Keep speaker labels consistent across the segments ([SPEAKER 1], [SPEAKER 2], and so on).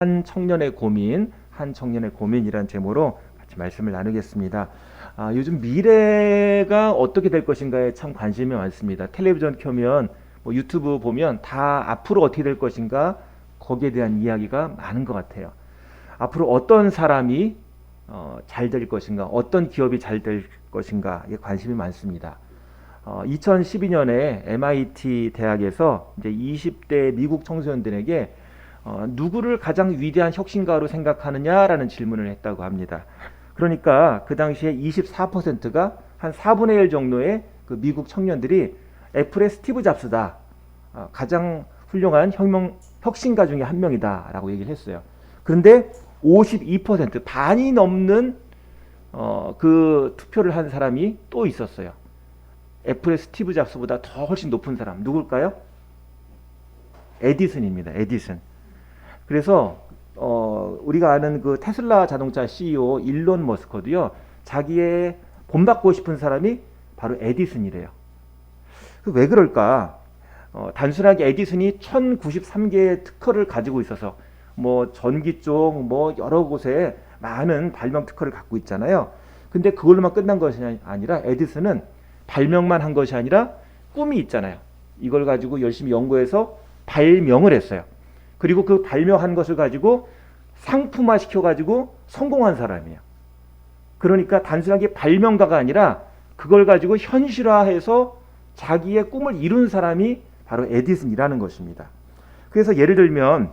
[SPEAKER 1] 한 청년의 고민, 한 청년의 고민이란 제목으로 같이 말씀을 나누겠습니다. 요즘 미래가 어떻게 될 것인가에 참 관심이 많습니다. 텔레비전 켜면 뭐 유튜브 보면 다 앞으로 어떻게 될 것인가 거기에 대한 이야기가 많은 것 같아요. 앞으로 어떤 사람이 잘 될 것인가, 어떤 기업이 잘 될 것인가에 관심이 많습니다. 2012년에 MIT 대학에서 이제 20대 미국 청소년들에게 누구를 가장 위대한 혁신가로 생각하느냐라는 질문을 했다고 합니다. 그러니까 그 당시에 24%가 한 4분의 1 정도의 그 미국 청년들이 애플의 스티브 잡스다, 가장 훌륭한 혁신가 중에 한 명이다라고 얘기를 했어요. 그런데 52%, 반이 넘는 그 투표를 한 사람이 또 있었어요. 애플의 스티브 잡스보다 더 훨씬 높은 사람 누굴까요? 에디슨입니다. 에디슨. 그래서 우리가 아는 그 테슬라 자동차 CEO 일론 머스크도요, 자기의 본받고 싶은 사람이 바로 에디슨이래요. 왜 그럴까? 단순하게 에디슨이 1093개의 특허를 가지고 있어서 뭐 전기 쪽 뭐 여러 곳에 많은 발명 특허를 갖고 있잖아요. 근데 그걸로만 끝난 것이 아니라 에디슨은 발명만 한 것이 아니라 꿈이 있잖아요. 이걸 가지고 열심히 연구해서 발명을 했어요. 그리고 그 발명한 것을 가지고 상품화 시켜가지고 성공한 사람이에요. 그러니까 단순하게 발명가가 아니라 그걸 가지고 현실화해서 자기의 꿈을 이룬 사람이 바로 에디슨이라는 것입니다. 그래서 예를 들면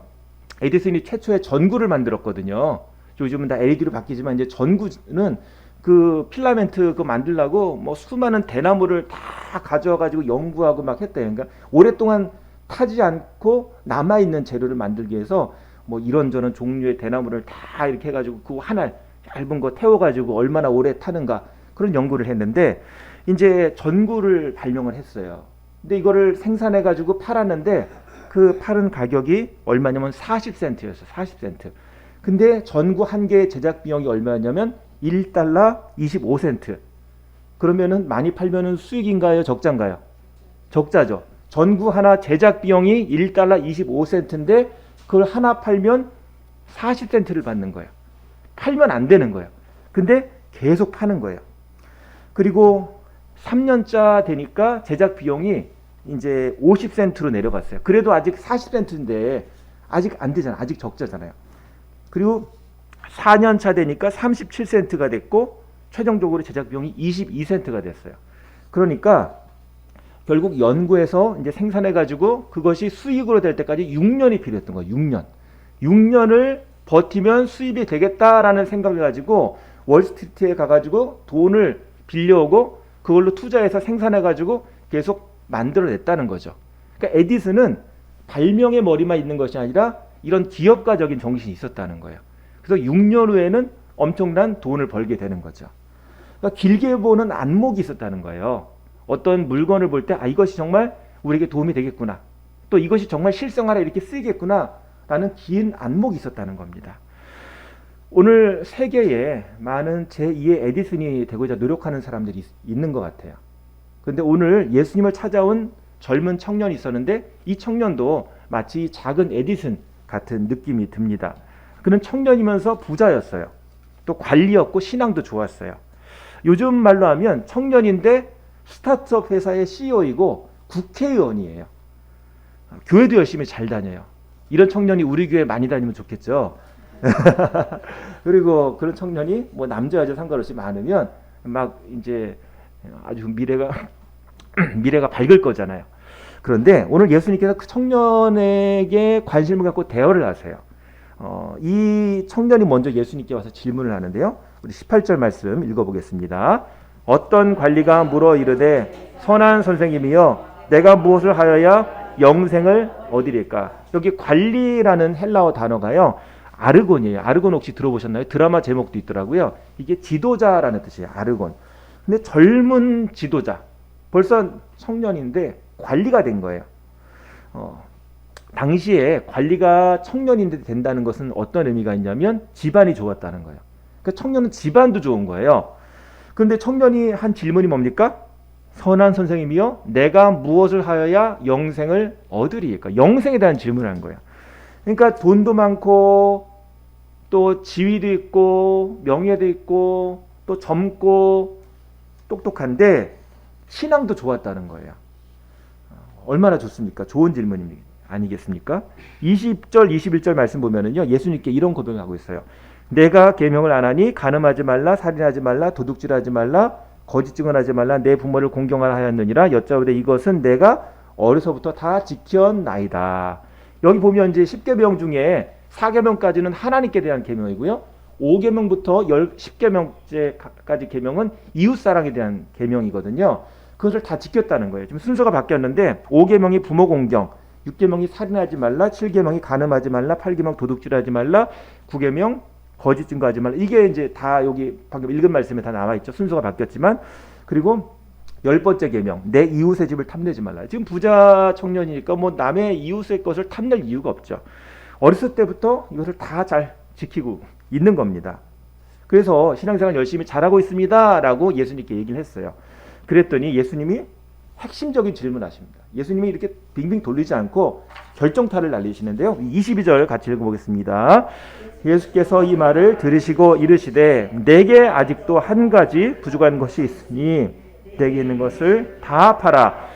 [SPEAKER 1] 에디슨이 최초의 전구를 만들었거든요. 요즘은 다 LED로 바뀌지만 이제 전구는 그 필라멘트 그 만들려고 뭐 수많은 대나무를 다 가져와가지고 연구하고 막 했대요. 그러니까 오랫동안 타지 않고 남아있는 재료를 만들기 위해서 뭐 이런저런 종류의 대나무를 다 이렇게 해가지고 그 하나 얇은 거 태워가지고 얼마나 오래 타는가 그런 연구를 했는데 이제 전구를 발명을 했어요. 근데 이거를 생산해가지고 팔았는데 그 파는 가격이 얼마냐면 40센트였어요. 40센트. 근데 전구 한 개의 제작 비용이 얼마였냐면 1달러 25센트. 그러면은 많이 팔면은 수익인가요? 적자인가요? 적자죠. 전구 하나 제작 비용이 1달러 25센트인데 그걸 하나 팔면 40센트를 받는 거예요. 팔면 안 되는 거예요. 근데 계속 파는 거예요. 그리고 3년차 되니까 제작 비용이 이제 50센트로 내려갔어요. 그래도 아직 40센트인데 아직 안 되잖아요. 아직 적자잖아요. 그리고 4년차 되니까 37센트가 됐고 최종적으로 제작 비용이 22센트가 됐어요. 그러니까 결국 연구해서 이제 생산해 가지고 그것이 수익으로 될 때까지 6년이 필요했던 거예요. 6년. 6년을 버티면 수입이 되겠다라는 생각을 가지고 월스트리트에 가가지고 돈을 빌려오고 그걸로 투자해서 생산해 가지고 계속 만들어냈다는 거죠. 그러니까 에디슨은 발명의 머리만 있는 것이 아니라 이런 기업가적인 정신이 있었다는 거예요. 그래서 6년 후에는 엄청난 돈을 벌게 되는 거죠. 그러니까 길게 보는 안목이 있었다는 거예요. 어떤 물건을 볼 때 이것이 정말 우리에게 도움이 되겠구나. 또 이것이 정말 실생활에 이렇게 쓰이겠구나 라는 긴 안목이 있었다는 겁니다. 오늘 세계에 많은 제2의 에디슨이 되고자 노력하는 사람들이 있는 것 같아요. 그런데 오늘 예수님을 찾아온 젊은 청년이 있었는데 이 청년도 마치 작은 에디슨 같은 느낌이 듭니다. 그는 청년이면서 부자였어요. 또 관리였고 신앙도 좋았어요. 요즘 말로 하면 청년인데 스타트업 회사의 CEO이고 국회의원이에요. 교회도 열심히 잘 다녀요. 이런 청년이 우리 교회 많이 다니면 좋겠죠. 그리고 그런 청년이 뭐 남자 여자 상관없이 많으면 막 이제 아주 미래가 밝을 거잖아요. 그런데 오늘 예수님께서 그 청년에게 관심을 갖고 대화를 하세요. 이 청년이 먼저 예수님께 와서 질문을 하는데요. 우리 18절 말씀 읽어보겠습니다. 어떤 관리가 물어 이르되 선한 선생님이여 내가 무엇을 하여야 영생을 얻으리까? 여기 관리라는 헬라어 단어가요. 아르곤이에요. 아르곤 혹시 들어보셨나요? 드라마 제목도 있더라고요. 이게 지도자라는 뜻이에요. 아르곤. 근데 젊은 지도자. 벌써 청년인데 관리가 된 거예요. 당시에 관리가 청년인데 된다는 것은 어떤 의미가 있냐면 집안이 좋았다는 거예요. 그러니까 청년은 집안도 좋은 거예요. 그런데 청년이 한 질문이 뭡니까? 선한 선생님이여 내가 무엇을 하여야 영생을 얻으리까? 영생에 대한 질문을 한 거예요. 그러니까 돈도 많고 또 지위도 있고 명예도 있고 또 젊고 똑똑한데 신앙도 좋았다는 거예요. 얼마나 좋습니까? 좋은 질문 아니겠습니까? 20절 21절 말씀 보면은요, 예수님께 이런 고백을 하고 있어요. 내가 계명을 안 하니 간음하지 말라, 살인하지 말라, 도둑질하지 말라, 거짓 증언하지 말라, 내 부모를 공경하라 하였느니라. 여짜오되 이것은 내가 어려서부터 다 지켰나이다. 여기 보면 이제 10계명 중에 4계명까지는 하나님께 대한 계명이고요. 5계명부터 10계명째까지 계명은 이웃사랑에 대한 계명이거든요. 그것을 다 지켰다는 거예요. 지금 순서가 바뀌었는데 5계명이 부모 공경, 6계명이 살인하지 말라, 7계명이 간음하지 말라, 8계명 도둑질하지 말라, 9계명 거짓 증거하지 말라. 이게 이제 다 여기 방금 읽은 말씀에 다 나와 있죠. 순서가 바뀌었지만. 그리고 10번째 계명, 내 이웃의 집을 탐내지 말라. 지금 부자 청년이니까 뭐 남의 이웃의 것을 탐낼 이유가 없죠. 어렸을 때부터 이것을 다 잘 지키고 있는 겁니다. 그래서 신앙생활 열심히 잘하고 있습니다 라고 예수님께 얘기를 했어요. 그랬더니 예수님이 핵심적인 질문하십니다. 예수님이 이렇게 빙빙 돌리지 않고 결정타를 날리시는데요. 22절 같이 읽어보겠습니다. 예수께서 이 말을 들으시고 이르시되 내게 아직도 한 가지 부족한 것이 있으니 내게 있는 것을 다 팔아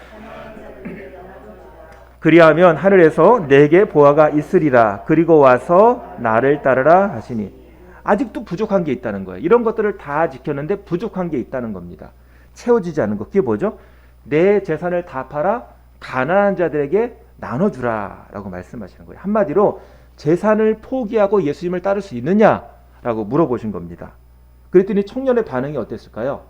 [SPEAKER 1] 그리하면 하늘에서 내게 보화가 있으리라. 그리고 와서 나를 따르라 하시니. 아직도 부족한 게 있다는 거예요. 이런 것들을 다 지켰는데 부족한 게 있다는 겁니다. 채워지지 않은 것. 그게 뭐죠? 내 재산을 다 팔아 가난한 자들에게 나눠주라 라고 말씀하시는 거예요. 한마디로 재산을 포기하고 예수님을 따를 수 있느냐라고 물어보신 겁니다. 그랬더니 청년의 반응이 어땠을까요?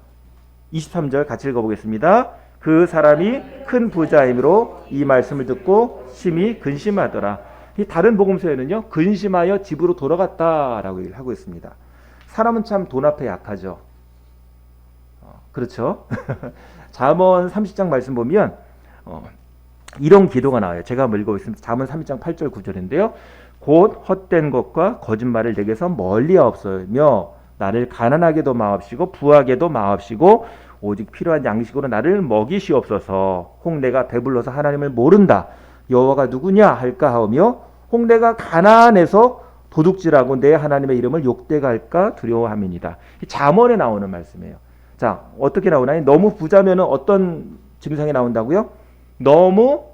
[SPEAKER 1] 23절 같이 읽어보겠습니다. 그 사람이 큰 부자이므로 이 말씀을 듣고 심히 근심하더라. 이 다른 복음서에는요, 근심하여 집으로 돌아갔다라고 얘기를 하고 있습니다. 사람은 참 돈 앞에 약하죠. 그렇죠? 잠언 30장 말씀 보면 이런 기도가 나와요. 제가 한번 읽어보겠습니다. 잠언 30장 8절 9절인데요. 곧 헛된 것과 거짓말을 내게서 멀리하옵소며 나를 가난하게도 마옵시고 부하게도 마옵시고 오직 필요한 양식으로 나를 먹이시옵소서. 혹 내가 배불러서 하나님을 모른다. 여호와가 누구냐 할까 하오며 혹 내가 가난해서 도둑질하고 내 하나님의 이름을 욕되게 할까 두려워함이니이다. 잠언에 나오는 말씀이에요. 자, 어떻게 나오나요? 너무 부자면 어떤 증상이 나온다고요? 너무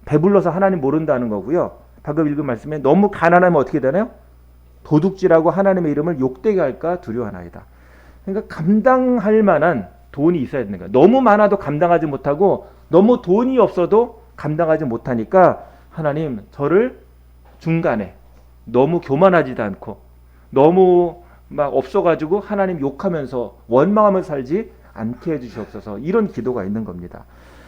[SPEAKER 1] 배불러서 하나님 모른다는 거고요. 방금 읽은 말씀에 너무 가난하면 어떻게 되나요? 도둑질하고 하나님의 이름을 욕되게 할까 두려워하나이다. 그러니까 감당할 만한 돈이 있어야 되는 거예요. 너무 많아도 감당하지 못하고 너무 돈이 없어도 감당하지 못하니까 하나님 저를 중간에 너무 교만하지도 않고 너무 막 없어가지고 하나님 욕하면서 원망하면서 살지 않게 해주시옵소서. 이런 기도가 있는 겁니다.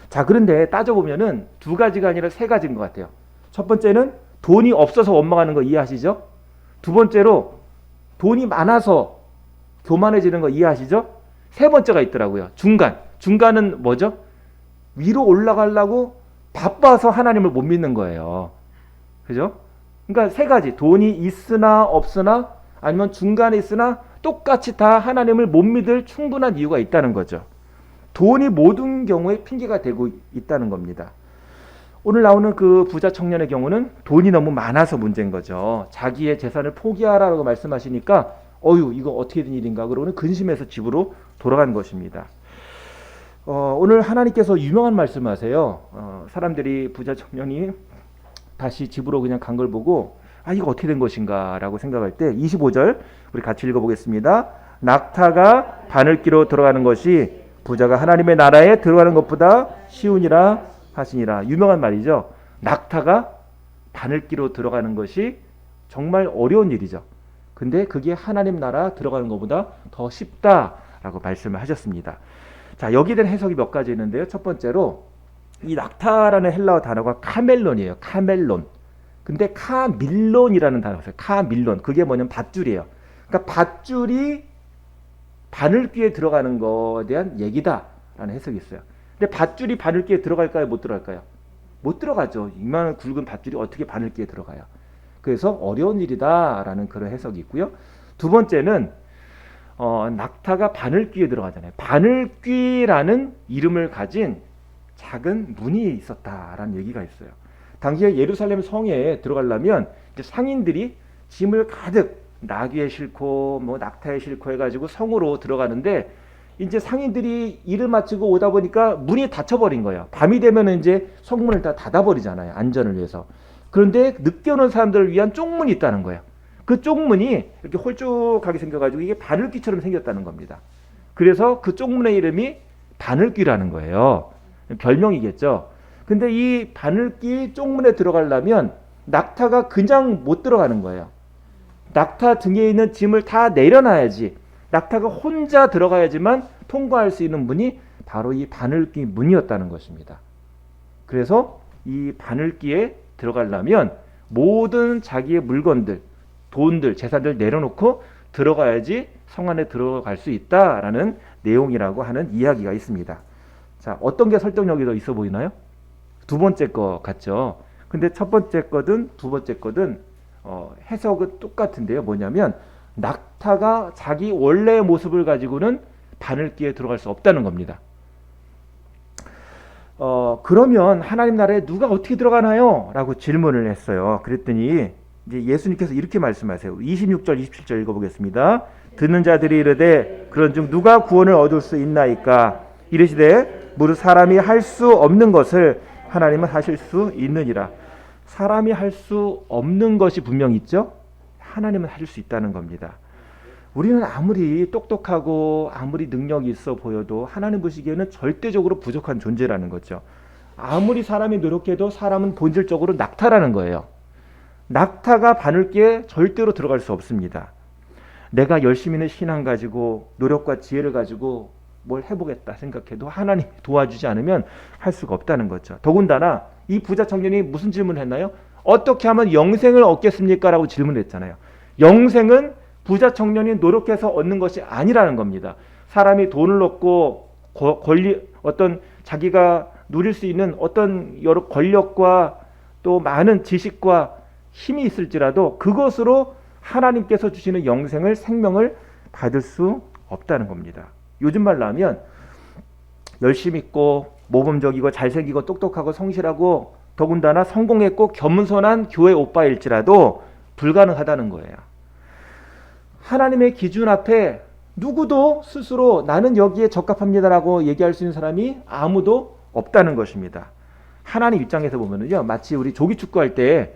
[SPEAKER 1] 자, 그런데 따져보면은 두 가지가 아니라 세 가지인 것 같아요. 첫 번째는 돈이 없어서 원망하는 거 이해하시죠? 두 번째로 돈이 많아서 교만해지는 거 이해하시죠? 세 번째가 있더라고요. 중간. 중간은 뭐죠? 위로 올라가려고 바빠서 하나님을 못 믿는 거예요. 그죠? 그러니까 세 가지. 돈이 있으나 없으나 아니면 중간에 있으나 똑같이 다 하나님을 못 믿을 충분한 이유가 있다는 거죠. 돈이 모든 경우에 핑계가 되고 있다는 겁니다. 오늘 나오는 그 부자 청년의 경우는 돈이 너무 많아서 문제인 거죠. 자기의 재산을 포기하라고 말씀하시니까 이거 어떻게 된 일인가 그러고는 근심해서 집으로 돌아간 것입니다. 오늘 하나님께서 유명한 말씀하세요. 사람들이 부자 청년이 다시 집으로 그냥 간 걸 보고 이거 어떻게 된 것인가 라고 생각할 때 25절 우리 같이 읽어보겠습니다. 낙타가 바늘귀로 들어가는 것이 부자가 하나님의 나라에 들어가는 것보다 쉬우니라 하시니라. 유명한 말이죠. 낙타가 바늘귀로 들어가는 것이 정말 어려운 일이죠. 근데 그게 하나님 나라 들어가는 것보다 더 쉽다라고 말씀을 하셨습니다. 자, 여기에 대한 해석이 몇 가지 있는데요. 첫 번째로 이 낙타라는 헬라어 단어가 카멜론이에요. 카멜론. 근데 카밀론이라는 단어가 있어요. 카밀론. 그게 뭐냐면 밧줄이에요. 그러니까 밧줄이 바늘귀에 들어가는 것에 대한 얘기다라는 해석이 있어요. 근데 밧줄이 바늘귀에 들어갈까요? 못 들어갈까요? 못 들어가죠. 이만한 굵은 밧줄이 어떻게 바늘귀에 들어가요? 그래서 어려운 일이다라는 그런 해석이 있고요. 두 번째는 낙타가 바늘귀에 들어가잖아요. 바늘귀라는 이름을 가진 작은 문이 있었다라는 얘기가 있어요. 당시에 예루살렘 성에 들어가려면 이제 상인들이 짐을 가득 나귀에 싣고 뭐 낙타에 싣고 해가지고 성으로 들어가는데 이제 상인들이 일을 마치고 오다 보니까 문이 닫혀버린 거예요. 밤이 되면 이제 성문을 다 닫아버리잖아요. 안전을 위해서. 그런데 늦게 오는 사람들을 위한 쪽문이 있다는 거예요. 그 쪽문이 이렇게 홀쭉하게 생겨가지고 이게 바늘귀처럼 생겼다는 겁니다. 그래서 그 쪽문의 이름이 바늘귀라는 거예요. 별명이겠죠. 근데 이 바늘귀 쪽문에 들어가려면 낙타가 그냥 못 들어가는 거예요. 낙타 등에 있는 짐을 다 내려놔야지 낙타가 혼자 들어가야지만 통과할 수 있는 문이 바로 이 바늘귀 문이었다는 것입니다. 그래서 이 바늘귀에 들어가려면 모든 자기의 물건들, 돈들, 재산들 내려놓고 들어가야지 성 안에 들어갈 수 있다라는 내용이라고 하는 이야기가 있습니다. 자, 어떤 게 설득력이 더 있어 보이나요? 두 번째 거 같죠. 근데 첫 번째 거든 두 번째 거든 해석은 똑같은데요. 뭐냐면 낙타가 자기 원래의 모습을 가지고는 바늘귀에 들어갈 수 없다는 겁니다. 그러면 하나님 나라에 누가 어떻게 들어가나요? 라고 질문을 했어요. 그랬더니 이제 예수님께서 이렇게 말씀하세요. 26절 27절 읽어보겠습니다. 듣는 자들이 이르되 그런즉 누가 구원을 얻을 수 있나이까 이르시되 무릇 사람이 할 수 없는 것을 하나님은 하실 수 있느니라. 사람이 할 수 없는 것이 분명히 있죠. 하나님은 하실 수 있다는 겁니다. 우리는 아무리 똑똑하고 아무리 능력이 있어 보여도 하나님 보시기에는 절대적으로 부족한 존재라는 거죠. 아무리 사람이 노력해도 사람은 본질적으로 낙타라는 거예요. 낙타가 바늘귀에 절대로 들어갈 수 없습니다. 내가 열심히는 신앙 가지고 노력과 지혜를 가지고 뭘 해보겠다 생각해도 하나님이 도와주지 않으면 할 수가 없다는 거죠. 더군다나 이 부자 청년이 무슨 질문을 했나요? 어떻게 하면 영생을 얻겠습니까? 라고 질문을 했잖아요. 영생은 부자 청년이 노력해서 얻는 것이 아니라는 겁니다. 사람이 돈을 얻고 어떤 자기가 누릴 수 있는 어떤 여러 권력과 또 많은 지식과 힘이 있을지라도 그것으로 하나님께서 주시는 영생을 생명을 받을 수 없다는 겁니다. 요즘 말로 하면 열심히 있고 모범적이고 잘생기고 똑똑하고 성실하고 더군다나 성공했고 겸손한 교회 오빠일지라도 불가능하다는 거예요. 하나님의 기준 앞에 누구도 스스로 나는 여기에 적합합니다라고 얘기할 수 있는 사람이 아무도 없다는 것입니다. 하나님 입장에서 보면은요, 마치 우리 조기 축구할 때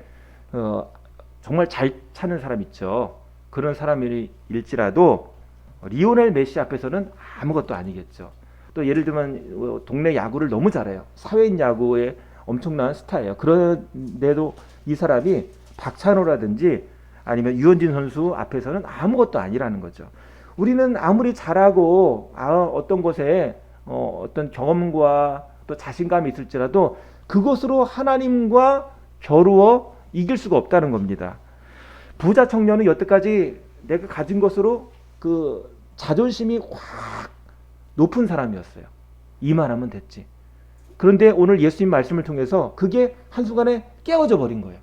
[SPEAKER 1] 정말 잘 차는 사람 있죠. 그런 사람일지라도 리오넬 메시 앞에서는 아무것도 아니겠죠. 또 예를 들면 동네 야구를 너무 잘해요. 사회인 야구의 엄청난 스타예요. 그런데도 이 사람이 박찬호라든지 아니면 유현진 선수 앞에서는 아무것도 아니라는 거죠. 우리는 아무리 잘하고 어떤 곳에 어떤 경험과 또 자신감이 있을지라도 그것으로 하나님과 겨루어 이길 수가 없다는 겁니다. 부자 청년은 여태까지 내가 가진 것으로 그 자존심이 확 높은 사람이었어요. 이만하면 됐지. 그런데 오늘 예수님 말씀을 통해서 그게 한순간에 깨어져 버린 거예요.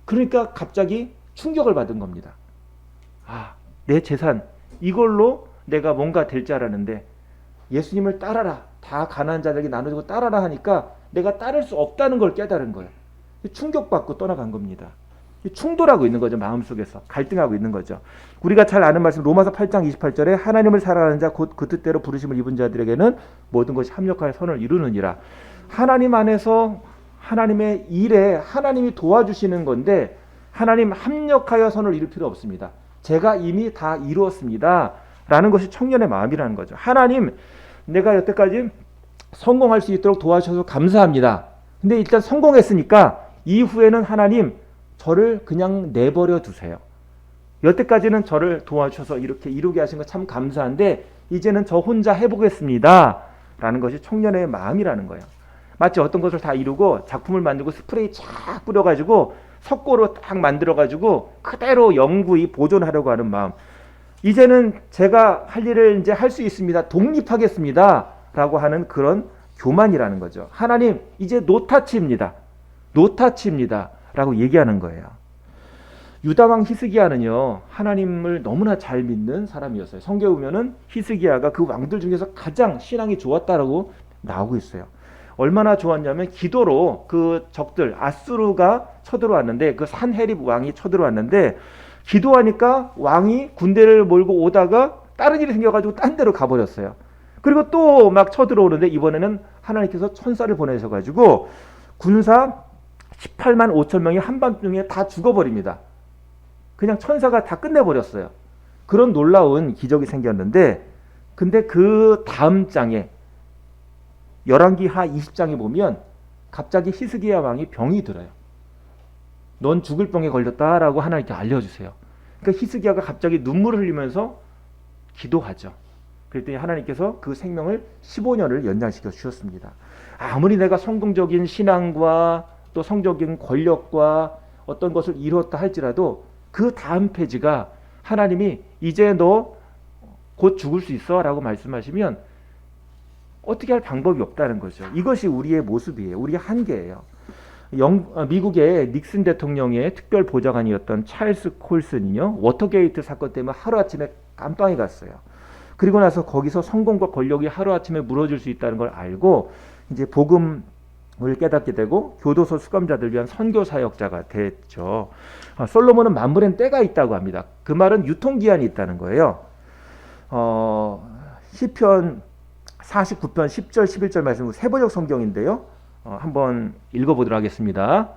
[SPEAKER 1] 그러니까 갑자기 충격을 받은 겁니다. 내 재산 이걸로 내가 뭔가 될 줄 알았는데 예수님을 따라라. 다 가난한 자들에게 나눠주고 따라라 하니까 내가 따를 수 없다는 걸 깨달은 거예요. 충격받고 떠나간 겁니다. 충돌하고 있는 거죠. 마음속에서 갈등하고 있는 거죠. 우리가 잘 아는 말씀 로마서 8장 28절에 하나님을 사랑하는 자 곧 그 뜻대로 부르심을 입은 자들에게는 모든 것이 합력하여 선을 이루느니라. 하나님 안에서 하나님의 일에 하나님이 도와주시는 건데 하나님 합력하여 선을 이룰 필요 없습니다. 제가 이미 다 이루었습니다. 라는 것이 청년의 마음이라는 거죠. 하나님, 내가 여태까지 성공할 수 있도록 도와주셔서 감사합니다. 근데 일단 성공했으니까 이후에는 하나님 저를 그냥 내버려 두세요. 여태까지는 저를 도와주셔서 이렇게 이루게 하신 거 참 감사한데 이제는 저 혼자 해보겠습니다. 라는 것이 청년의 마음이라는 거예요. 마치 어떤 것을 다 이루고 작품을 만들고 스프레이 쫙 뿌려가지고 석고로 딱 만들어가지고 그대로 영구히 보존하려고 하는 마음. 이제는 제가 할 일을 이제 할 수 있습니다. 독립하겠습니다. 라고 하는 그런 교만이라는 거죠. 하나님, 이제 노타치입니다. 노타치입니다. 라고 얘기하는 거예요. 유다왕 히스기야는요, 하나님을 너무나 잘 믿는 사람이었어요. 성경에 보면은 히스기야가 그 왕들 중에서 가장 신앙이 좋았다라고 나오고 있어요. 얼마나 좋았냐면 기도로 그 적들 아수르가 쳐들어왔는데 그 산헤립 왕이 쳐들어왔는데 기도하니까 왕이 군대를 몰고 오다가 다른 일이 생겨가지고 딴 데로 가버렸어요. 그리고 또 막 쳐들어오는데 이번에는 하나님께서 천사를 보내셔가지고 군사 18만 5천 명이 한밤중에 다 죽어버립니다. 그냥 천사가 다 끝내버렸어요. 그런 놀라운 기적이 생겼는데 근데 그 다음 장에 열왕기하 20장에 보면 갑자기 히스기야 왕이 병이 들어요. 넌 죽을 병에 걸렸다라고 하나님께 알려주세요. 그러니까 히스기야가 갑자기 눈물을 흘리면서 기도하죠. 그랬더니 하나님께서 그 생명을 15년을 연장시켜 주셨습니다. 아무리 내가 성공적인 신앙과 또 성적인 권력과 어떤 것을 이루었다 할지라도 그 다음 페이지가 하나님이 이제 너 곧 죽을 수 있어 라고 말씀하시면 어떻게 할 방법이 없다는 거죠. 이것이 우리의 모습이에요. 우리의 한계예요. 미국의 닉슨 대통령의 특별 보좌관이었던 찰스 콜슨이요, 워터게이트 사건 때문에 하루아침에 깜빵에 갔어요. 그리고 나서 거기서 성공과 권력이 하루아침에 무너질 수 있다는 걸 알고 이제 복음을 깨닫게 되고 교도소 수감자들 위한 선교 사역자가 됐죠. 솔로몬은 만물엔 때가 있다고 합니다. 그 말은 유통기한이 있다는 거예요. 시편 49편 10절 11절 말씀 세번역 성경인데요. 한번 읽어보도록 하겠습니다.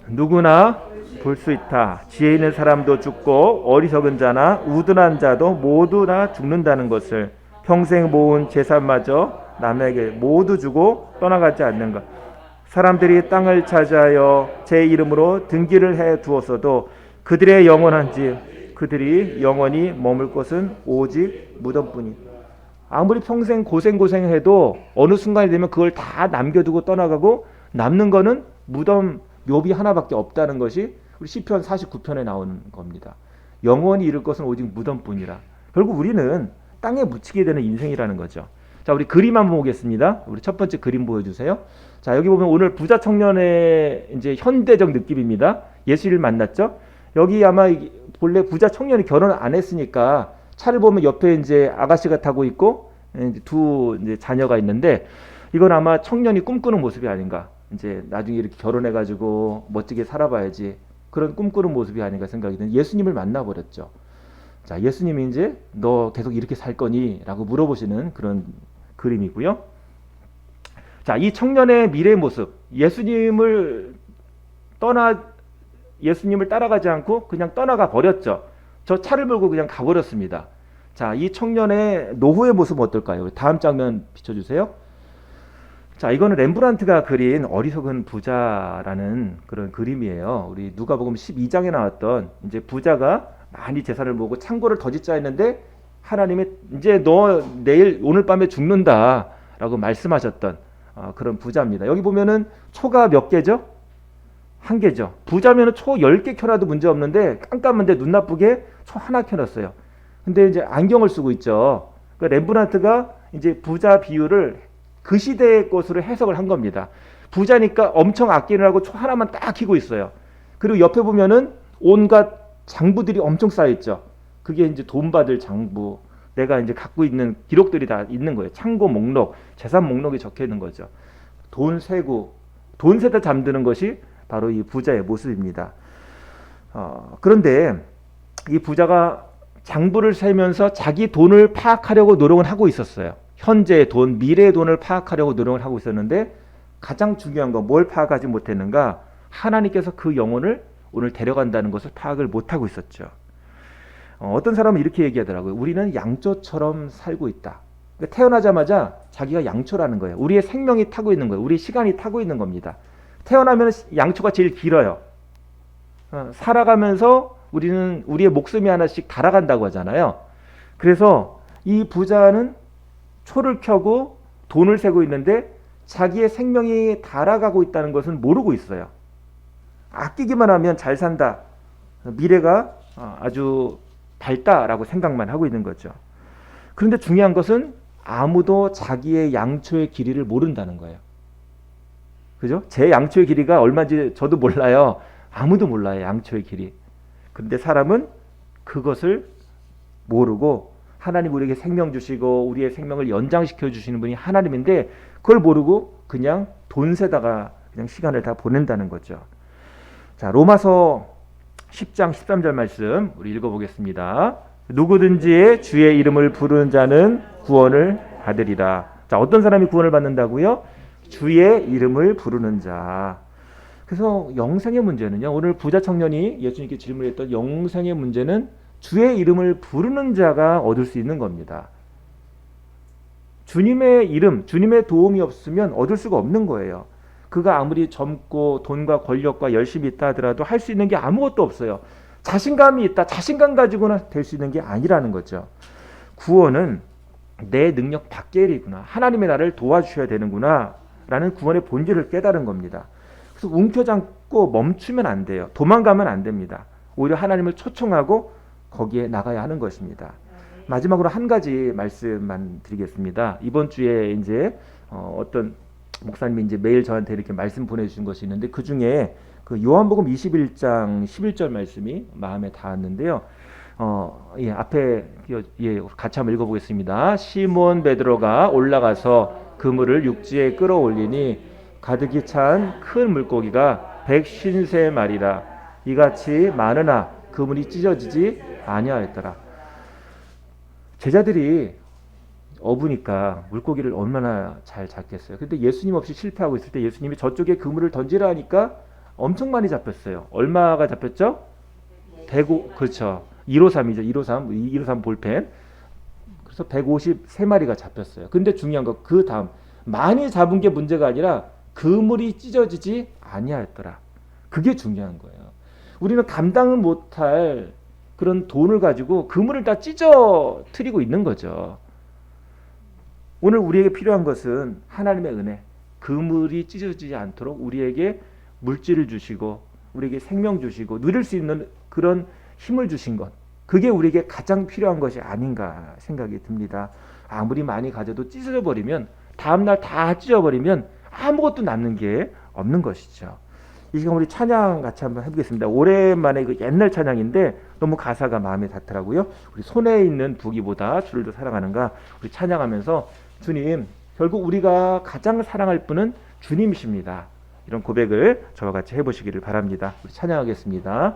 [SPEAKER 1] 누구나 볼 수 있다. 지혜 있는 사람도 죽고 어리석은 자나 우둔한 자도 모두 다 죽는다는 것을, 평생 모은 재산마저 남에게 모두 주고 떠나가지 않는 것. 사람들이 땅을 차지하여 제 이름으로 등기를 해 두었어도 그들의 영원한지 그들이 영원히 머물 곳은 오직 무덤뿐이. 아무리 평생 고생해도 어느 순간이 되면 그걸 다 남겨두고 떠나가고 남는 거는 무덤 묘비 하나밖에 없다는 것이 우리 시편 49편에 나오는 겁니다. 영원히 이룰 것은 오직 무덤뿐이라. 결국 우리는 땅에 묻히게 되는 인생이라는 거죠. 자, 우리 그림 한번 보겠습니다. 우리 첫 번째 그림 보여주세요. 자, 여기 보면 오늘 부자 청년의 이제 현대적 느낌입니다. 예수를 만났죠. 여기 아마 본래 부자 청년이 결혼을 안 했으니까 차를 보면 옆에 이제 아가씨가 타고 있고 이제 두 이제 자녀가 있는데 이건 아마 청년이 꿈꾸는 모습이 아닌가. 이제 나중에 이렇게 결혼해가지고 멋지게 살아봐야지, 그런 꿈꾸는 모습이 아닌가 생각이 드는 예수님을 만나버렸죠. 자, 예수님이 이제 너 계속 이렇게 살 거니? 라고 물어보시는 그런 그림이고요. 자, 이 청년의 미래의 모습, 예수님을 따라가지 않고 그냥 떠나가 버렸죠. 저 차를 몰고 그냥 가버렸습니다. 자, 이 청년의 노후의 모습은 어떨까요? 다음 장면 비춰주세요. 자, 이거는 렘브란트가 그린 어리석은 부자라는 그런 그림이에요. 우리 누가복음 12장에 나왔던 이제 부자가 많이 재산을 모으고 창고를 더 짓자 했는데 하나님이 이제 너 내일 오늘 밤에 죽는다라고 말씀하셨던 그런 부자입니다. 여기 보면은 초가 몇 개죠? 한 개죠. 부자면은 초 10개 켜놔도 문제 없는데 깜깜한데 눈 나쁘게 초 하나 켜놨어요. 근데 이제 안경을 쓰고 있죠. 그러니까 렘브란트가 이제 부자 비유를 그 시대의 것으로 해석을 한 겁니다. 부자니까 엄청 아끼느라고 초 하나만 딱 켜고 있어요. 그리고 옆에 보면은 온갖 장부들이 엄청 쌓여 있죠. 그게 이제 돈 받을 장부, 내가 이제 갖고 있는 기록들이 다 있는 거예요. 창고 목록, 재산 목록이 적혀 있는 거죠. 돈 세고 돈 세다 잠드는 것이 바로 이 부자의 모습입니다. 그런데 이 부자가 장부를 세면서 자기 돈을 파악하려고 노력을 하고 있었어요. 현재의 돈, 미래의 돈을 파악하려고 노력을 하고 있었는데 가장 중요한 건 뭘 파악하지 못했는가? 하나님께서 그 영혼을 오늘 데려간다는 것을 파악을 못하고 있었죠. 어떤 사람은 이렇게 얘기하더라고요. 우리는 양초처럼 살고 있다. 그러니까 태어나자마자 자기가 양초라는 거예요. 우리의 생명이 타고 있는 거예요. 우리의 시간이 타고 있는 겁니다. 태어나면 양초가 제일 길어요. 살아가면서 우리는 우리의 목숨이 하나씩 달아간다고 하잖아요. 그래서 이 부자는 초를 켜고 돈을 세고 있는데 자기의 생명이 달아가고 있다는 것은 모르고 있어요. 아끼기만 하면 잘 산다, 미래가 아주 밝다라고 생각만 하고 있는 거죠. 그런데 중요한 것은 아무도 자기의 양초의 길이를 모른다는 거예요. 그죠? 제 양초의 길이가 얼마인지 저도 몰라요. 아무도 몰라요, 양초의 길이. 그런데 사람은 그것을 모르고, 하나님 우리에게 생명 주시고 우리의 생명을 연장시켜 주시는 분이 하나님인데 그걸 모르고 그냥 돈세다가 그냥 시간을 다 보낸다는 거죠. 자, 로마서 10장 13절 말씀 우리 읽어보겠습니다. 누구든지 주의 이름을 부르는 자는 구원을 받으리라. 자, 어떤 사람이 구원을 받는다고요? 주의 이름을 부르는 자. 그래서 영생의 문제는요, 오늘 부자 청년이 예수님께 질문했던 영생의 문제는 주의 이름을 부르는 자가 얻을 수 있는 겁니다. 주님의 이름, 주님의 도움이 없으면 얻을 수가 없는 거예요. 그가 아무리 젊고 돈과 권력과 열심히 있다 하더라도 할 수 있는 게 아무것도 없어요. 자신감이 있다, 자신감 가지고는 될 수 있는 게 아니라는 거죠. 구원은 내 능력 밖의 일이구나, 하나님의 나를 도와주셔야 되는구나 라는 구원의 본질을 깨달은 겁니다. 그래서 움켜잡고 멈추면 안 돼요. 도망가면 안 됩니다. 오히려 하나님을 초청하고 거기에 나가야 하는 것입니다. 마지막으로 한 가지 말씀만 드리겠습니다. 이번 주에 이제 어떤 목사님이 이제 매일 저한테 이렇게 말씀 보내주신 것이 있는데, 그 중에 그 요한복음 21장 11절 말씀이 마음에 닿았는데요. 앞에 같이 한번 읽어보겠습니다. 시몬 베드로가 올라가서 그물을 육지에 끌어올리니 가득히 찬 큰 물고기가 150마리라. 이같이 많으나 그물이 찢어지지 아니하였더라. 제자들이 어부니까 물고기를 얼마나 잘 잡겠어요. 근데 예수님 없이 실패하고 있을 때 예수님이 저쪽에 그물을 던지라 하니까 엄청 많이 잡혔어요. 얼마가 잡혔죠? 그렇죠. 153이죠. 153 볼펜. 그래서 153마리가 잡혔어요. 근데 중요한 거, 그 다음 많이 잡은 게 문제가 아니라 그물이 찢어지지 아니하였더라. 그게 중요한 거예요. 우리는 감당을 못할 그런 돈을 가지고 그물을 다 찢어뜨리고 있는 거죠. 오늘 우리에게 필요한 것은 하나님의 은혜, 그물이 찢어지지 않도록 우리에게 물질을 주시고 우리에게 생명 주시고 누릴 수 있는 그런 힘을 주신 것, 그게 우리에게 가장 필요한 것이 아닌가 생각이 듭니다. 아무리 많이 가져도 찢어져 버리면, 다음날 다 찢어버리면 아무것도 남는 게 없는 것이죠. 이 시간 우리 찬양 같이 한번 해보겠습니다. 오랜만에 그 옛날 찬양인데 너무 가사가 마음에 닿더라고요. 우리 손에 있는 부기보다 주를 더 사랑하는가, 우리 찬양하면서 주님, 결국 우리가 가장 사랑할 분은 주님이십니다. 이런 고백을 저와 같이 해보시기를 바랍니다. 우리 찬양하겠습니다.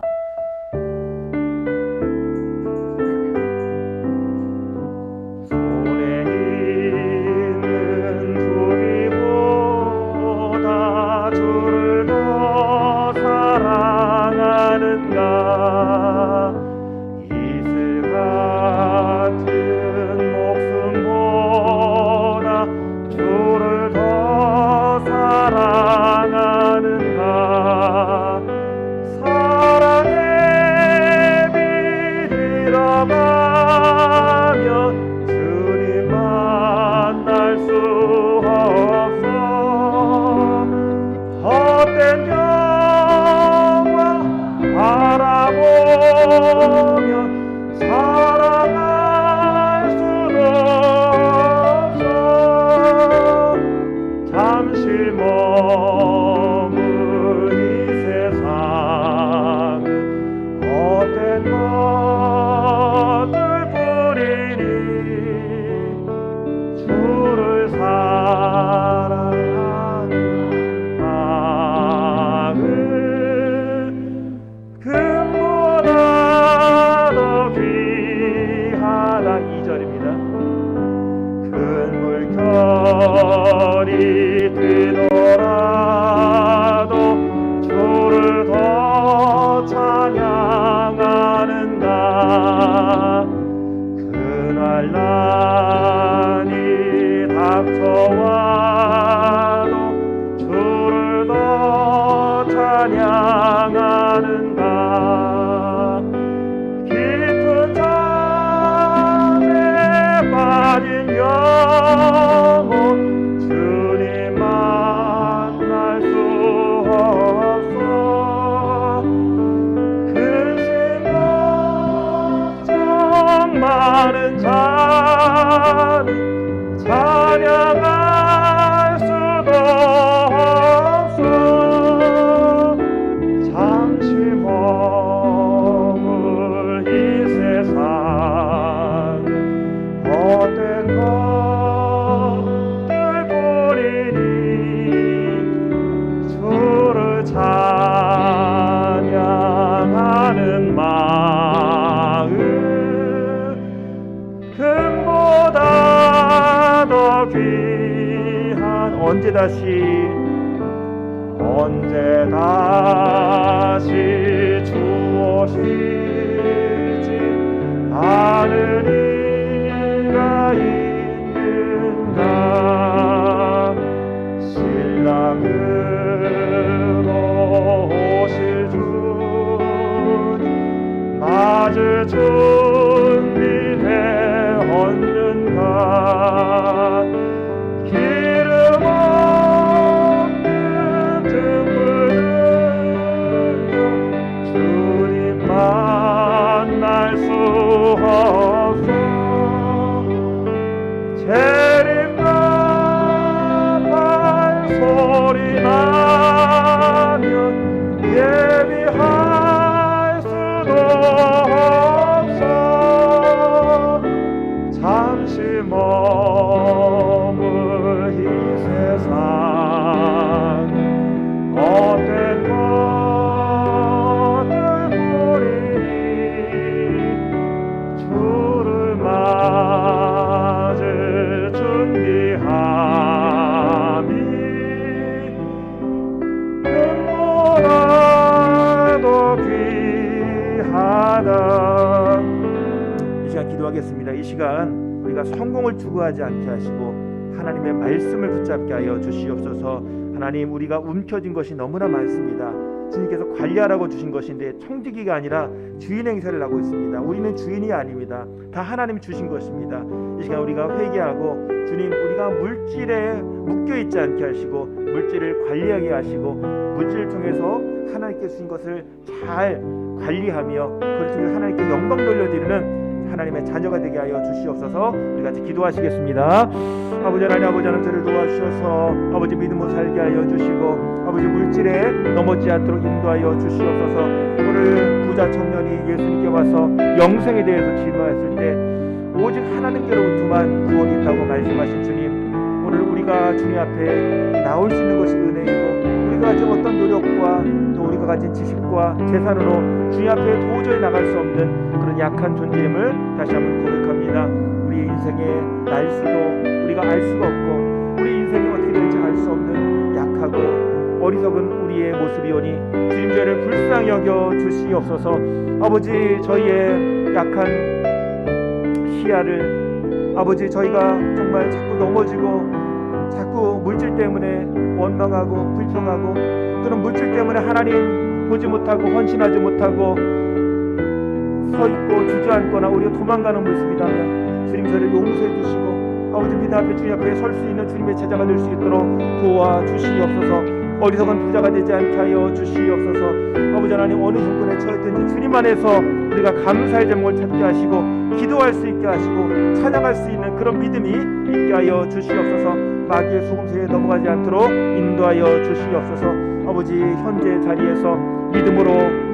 [SPEAKER 1] 귀한 언제 다시 주오실지 아는 이가 있는가 신랑으로 오실 주님 맞을 준비되었는가 기름 없는 등불은요 주님 만날 수 없어 재림과 발소리 나면 예비할 수도 없어 잠시 머물 이 세상 헛된 것들 뿐이니 주를 맞을 준비함이 눈보라도 귀하다. 이 시간 기도하겠습니다. 이 시간 우리가 성공을 추구하지 않게 하시고 하나님의 말씀을 붙잡게 하여 주시옵소서. 하나님 우리가 움켜진 것이 너무나 많습니다. 주님께서 관리하라고 주신 것인데 청지기가 아니라 주인 행세를 하고 있습니다. 우리는 주인이 아닙니다. 다 하나님이 주신 것입니다. 이 시간 우리가 회개하고 주님 우리가 물질에 묶여있지 않게 하시고 물질을 관리하게 하시고 물질을 통해서 하나님께 주신 것을 잘 관리하며 그걸 통해 하나님께 영광 돌려드리는 하나님의 자녀가 되게 하여 주시옵소서. 우리 같이 기도하시겠습니다. 아버지 하나님, 아버지 하나님 저를 도와주셔서 아버지 믿음으로 살게 하여 주시고 아버지 물질에 넘어지지 않도록 인도하여 주시옵소서. 오늘 부자 청년이 예수님께 와서 영생에 대해서 질문했을 때 오직 하나님께로부터만 구원이 있다고 말씀하신 주님, 오늘 우리가 주님 앞에 나올 수 있는 것이 은혜이고 우리가 가진 어떤 노력과 또 우리가 가진 지식과 재산으로 주님 앞에 도저히 나갈 수 없는 그런 약한 존재임을 다시 한번 고백합니다. 우리의 인생의 날수도 우리가 알 수가 없고 우리 인생이 어떻게 될지 알 수 없는 약하고 어리석은 우리의 모습이오니 주님 저희를 불쌍히 여겨 주시옵소서. 아버지 저희의 약한 시야를 아버지 저희가 정말 자꾸 넘어지고 자꾸 물질 때문에 원망하고 불평하고 또는 물질 때문에 하나님 보지 못하고 헌신하지 못하고 서 있고 주저앉거나 우리가 도망가는 모습이라면 주님 저를 용서해 주시고 아버지 믿음 앞에 주님 앞에 설 수 있는 주님의 제자가 될 수 있도록 도와주시옵소서. 어리석은 부자가 되지 않게 하여 주시옵소서. 아버지 하나님 어느 형편에 처했든지 주님 안에서 우리가 감사의 제목을 찾게 하시고 기도할 수 있게 하시고 찬양할 수 있는 그런 믿음이 있게 하여 주시옵소서. 마귀의 속임수에 넘어가지 않도록 인도하여 주시옵소서. 아버지 현재 자리에서 믿음으로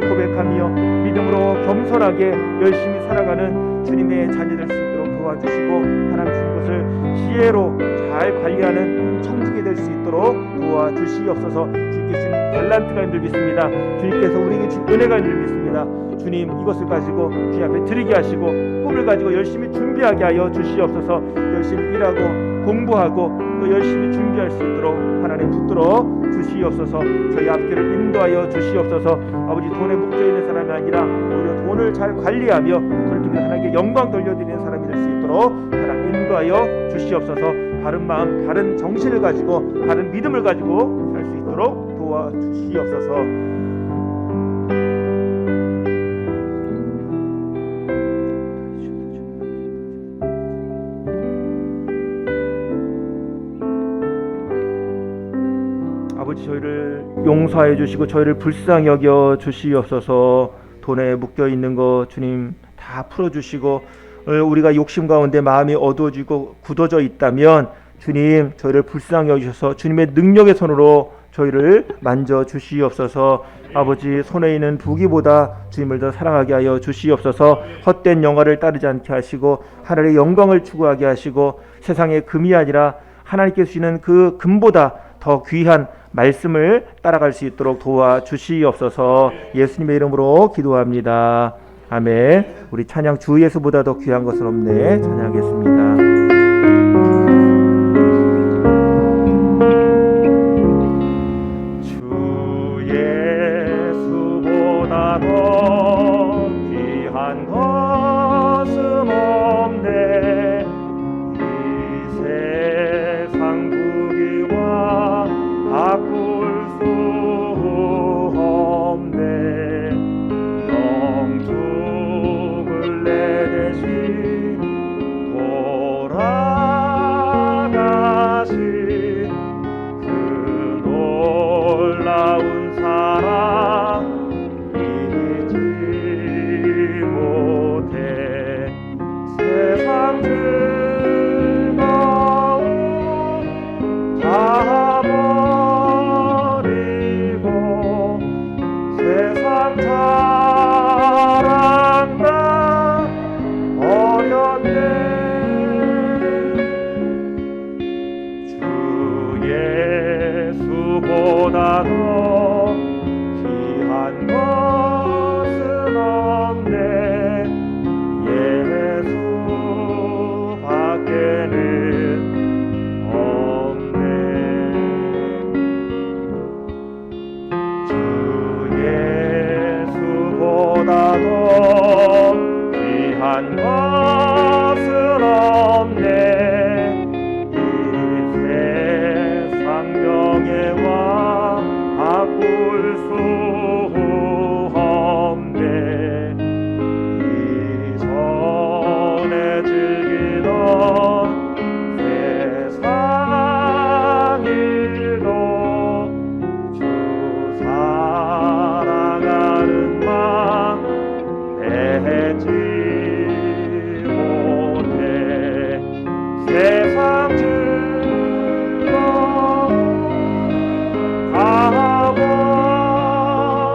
[SPEAKER 1] 고백하며 믿음으로 겸손하게 열심히 살아가는 주님의 자녀 될 수 있도록 도와주시고 하나님 주신 것을 지혜로 잘 관리하는 청지기 될 수 있도록 도와주시옵소서. 주님께 주신 달란트가 있는 줄 믿습니다. 주님께서 우리에게 주신 은혜가 있는 줄 믿습니다. 주님 이것을 가지고 주님 앞에 드리게 하시고 꿈을 가지고 열심히 준비하게 하여 주시옵소서. 열심히 일하고 공부하고 또 열심히 준비할 수 있도록 하나님 붙들어 주시옵소서. 저희 앞길을 인도하여 주시옵소서. 아버지 돈에 묶여있는 사람이 아니라 오히려 돈을 잘 관리하며 그걸 통해 하나님께 영광 돌려드리는 사람이 될 수 있도록 하나님 인도하여 주시옵소서. 바른 마음 바른 정신을 가지고 바른 믿음을 가지고 살 수 있도록 도와주시옵소서. 아버지 저희를 용서해 주시고 저희를 불쌍히 여겨 주시옵소서. 돈에 묶여 있는 거 주님 다 풀어 주시고 우리가 욕심 가운데 마음이 어두워지고 굳어져 있다면 주님 저희를 불쌍히 여겨 주셔서 주님의 능력의 손으로 저희를 만져 주시옵소서. 아버지 손에 있는 부귀보다 주님을 더 사랑하게 하여 주시옵소서. 헛된 영화를 따르지 않게 하시고 하나님의 영광을 추구하게 하시고 세상의 금이 아니라 하나님께 주시는 그 금보다 더 귀한 말씀을 따라갈 수 있도록 도와주시옵소서. 예수님의 이름으로 기도합니다. 아멘. 우리 찬양 주 예수보다 더 귀한 것은 없네 찬양하겠습니다. 없네. 예수 밖에는 없네. 주 예수보다도 귀한 것은 없네. 이 세상 명예와 바꿀 수 없네. 이전에 즐기던 세상 일도 주 사랑하는 맘 내지 못해. 세상 즐거움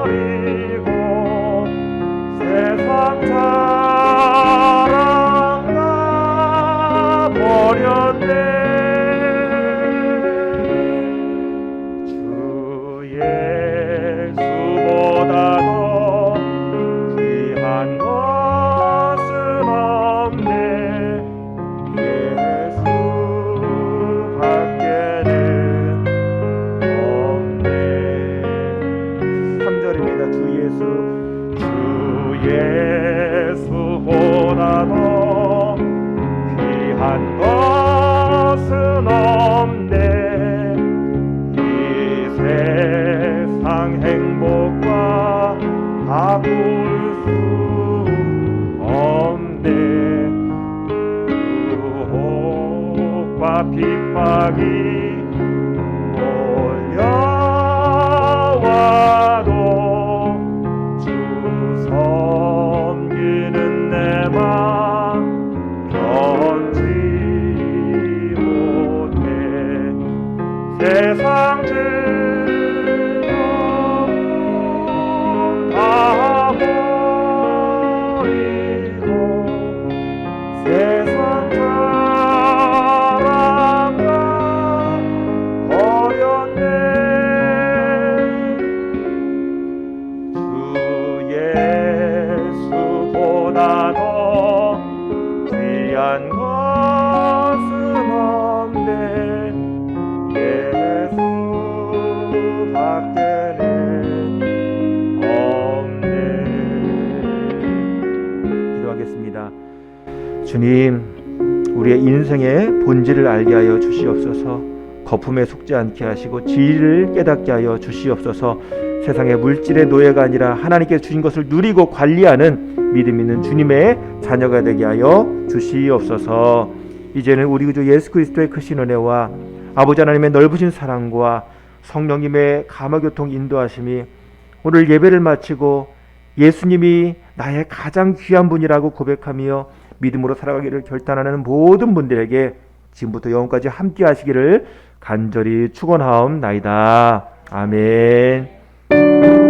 [SPEAKER 1] 가버리고 세상 사랑 가버렸네. 주 예수보다도 귀한 것은 없네. 예수 밖에는 없네. 3절입니다. 주 예수보다도 귀한 것은 없네. 이 세상 행복과 바꿀 수 없네. 유혹과 핍박이 몰려와도 주 섬기는 내 맘 변치 못해. 세상 즐거움 다 버리고 세상 사랑과 버렸네. 주 예수보다도 귀한 것은 없네. 예수 밖에는 없네. 기도하겠습니다. 주님, 우리의 인생의 본질을 알게 하여 주시옵소서. 거품에 속지 않게 하시고 진리를 깨닫게 하여 주시옵소서. 세상의 물질의 노예가 아니라 하나님께서 주신 것을 누리고 관리하는 믿음 있는 주님의 자녀가 되게 하여 주시옵소서. 이제는 우리 구주 예수 그리스도의 크신 은혜와 아버지 하나님의 넓으신 사랑과 성령님의 감화교통 인도하심이 오늘 예배를 마치고 예수님이 나의 가장 귀한 분이라고 고백하며 믿음으로 살아가기를 결단하는 모든 분들에게 지금부터 영원까지 함께 하시기를 간절히 축원하옵나이다. 아멘.